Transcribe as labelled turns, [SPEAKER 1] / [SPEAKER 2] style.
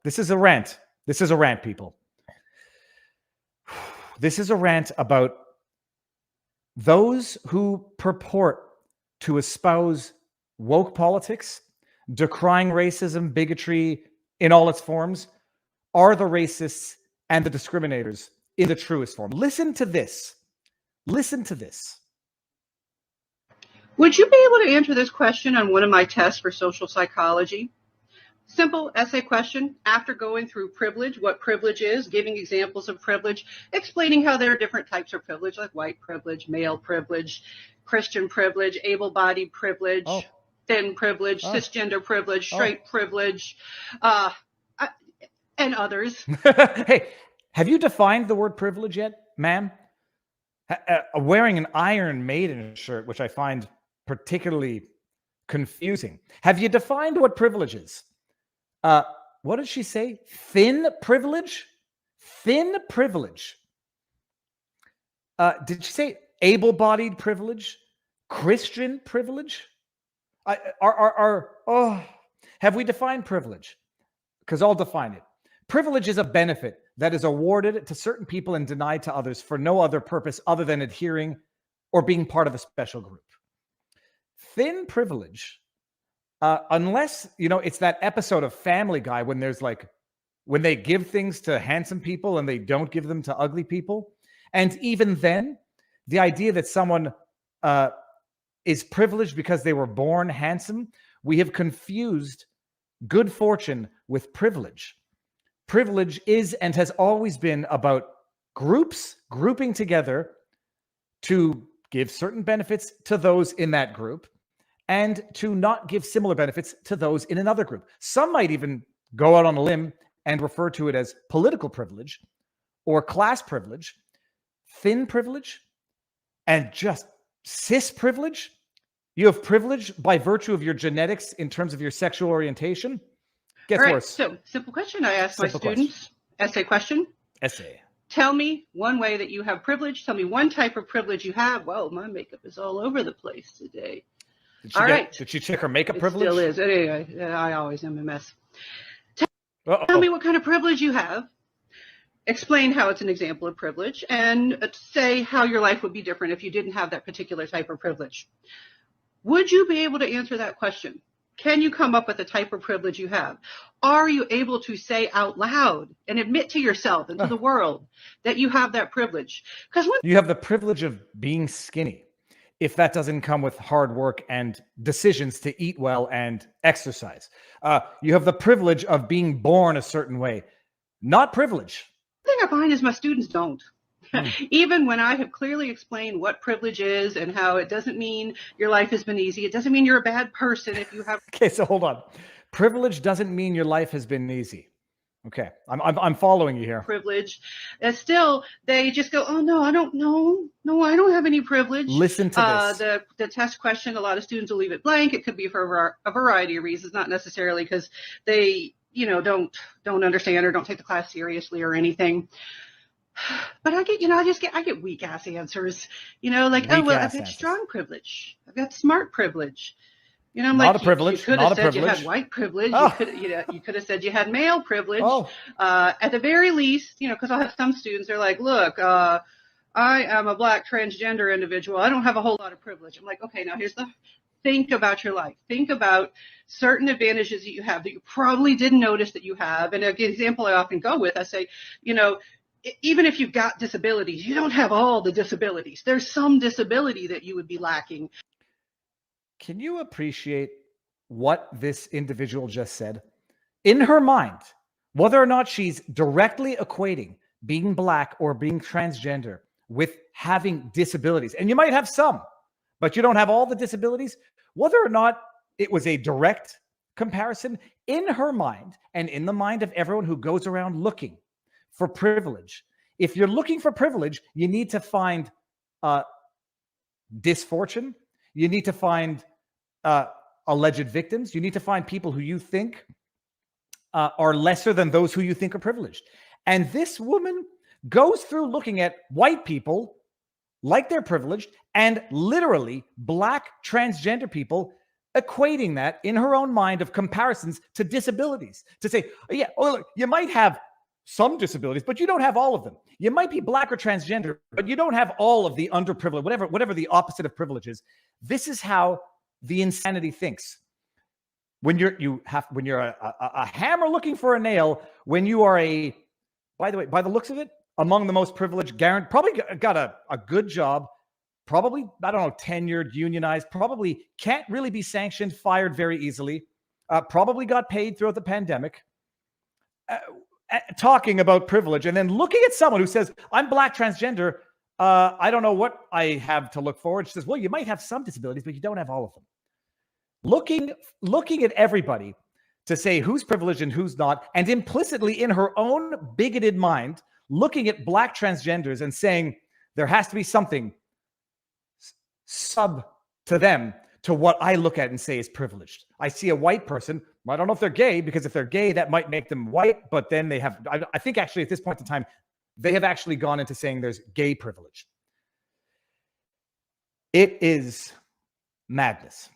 [SPEAKER 1] This is a rant. This is a rant, people. This is a rant about those who purport to espouse woke politics, decrying racism, bigotry in all its forms, are the racists and the discriminators in the truest form. Listen to this. Listen to this.
[SPEAKER 2] Would you be able to answer this question on one of my tests for social psychology? Simple essay question after going through privilege, what privilege is, giving examples of privilege, explaining how there are different types of privilege, like white privilege, male privilege, Christian privilege, able-bodied privilege, thin privilege, cisgender privilege, straight privilege, and others.
[SPEAKER 1] Hey, have you defined the word privilege yet, ma'am? Wearing an Iron Maiden shirt, which I find particularly confusing. Have you defined what privilege is? What did she say? Thin privilege? Thin privilege. Did she say able-bodied privilege? Christian privilege? Have we defined privilege? Because I'll define it. Privilege is a benefit that is awarded to certain people and denied to others for no other purpose other than adhering or being part of a special group. Thin privilege, unless, it's that episode of Family Guy when there's when they give things to handsome people and they don't give them to ugly people. And even then, the idea that someone is privileged because they were born handsome, we have confused good fortune with privilege. Privilege is and has always been about groups grouping together to give certain benefits to those in that group and to not give similar benefits to those in another group. Some might even go out on a limb and refer to it as political privilege or class privilege, thin privilege, and just cis privilege. You have privilege by virtue of your genetics in terms of your sexual orientation. Gets worse.
[SPEAKER 2] So, simple question I ask my students. Essay question.
[SPEAKER 1] Essay.
[SPEAKER 2] Tell me one way that you have privilege. Tell me one type of privilege you have. Well, my makeup is all over the place today.
[SPEAKER 1] Did she check her makeup privilege?
[SPEAKER 2] Still is. Anyway, I always am a mess. Tell me what kind of privilege you have. Explain how it's an example of privilege, and say how your life would be different if you didn't have that particular type of privilege. Would you be able to answer that question? Can you come up with a type of privilege you have? Are you able to say out loud and admit to yourself and to the world that you have that privilege? Because
[SPEAKER 1] you have the privilege of being skinny, if that doesn't come with hard work and decisions to eat well and exercise. You have the privilege of being born a certain way, not privilege.
[SPEAKER 2] The thing I find is my students don't. Even when I have clearly explained what privilege is and how it doesn't mean your life has been easy. It doesn't mean you're a bad person if you have.
[SPEAKER 1] Okay, so hold on. Privilege doesn't mean your life has been easy. Okay, I'm following you here.
[SPEAKER 2] Privilege. And still, they just go, oh, no, I don't know. No, I don't have any privilege.
[SPEAKER 1] Listen to this.
[SPEAKER 2] The test question, a lot of students will leave it blank. It could be for a variety of reasons, not necessarily because they, don't understand or don't take the class seriously or anything. But I get weak ass answers, I've got strong privilege. I've got smart privilege. I'm
[SPEAKER 1] not a privilege.
[SPEAKER 2] You could have said you had white privilege. Oh. You could have said you had male privilege. Oh. At the very least, because I'll have some students, they're like, look, I am a black transgender individual. I don't have a whole lot of privilege. I'm like, okay, now think about your life. Think about certain advantages that you have that you probably didn't notice that you have. And an example I often go with, I say, even if you've got disabilities, you don't have all the disabilities. There's some disability that you would be lacking.
[SPEAKER 1] Can you appreciate what this individual just said? In her mind, whether or not she's directly equating being black or being transgender with having disabilities, and you might have some, but you don't have all the disabilities, whether or not it was a direct comparison, in her mind and in the mind of everyone who goes around looking for privilege. If you're looking for privilege, you need to find disfortune. You need to find alleged victims. You need to find people who you think are lesser than those who you think are privileged. And this woman goes through looking at white people like they're privileged and literally black transgender people equating that in her own mind of comparisons to disabilities, to say, yeah, oh, look, you might have some disabilities, but you don't have all of them. You might be Black or transgender, but you don't have all of the underprivileged, whatever the opposite of privilege is. This is how the insanity thinks. When you're a hammer looking for a nail, when you are by the way, by the looks of it, among the most privileged, probably got a good job, probably, I don't know, tenured, unionized, probably can't really be sanctioned, fired very easily, probably got paid throughout the pandemic, talking about privilege, and then looking at someone who says, I'm Black transgender, I don't know what I have to look forward. She says, well, you might have some disabilities, but you don't have all of them. Looking at everybody to say who's privileged and who's not, and implicitly in her own bigoted mind, looking at Black transgenders and saying there has to be something sub to them, to what I look at and say is privileged. I see a white person. I don't know if they're gay, because if they're gay, that might make them white, but then they have, I think actually at this point in time, they have actually gone into saying there's gay privilege. It is madness.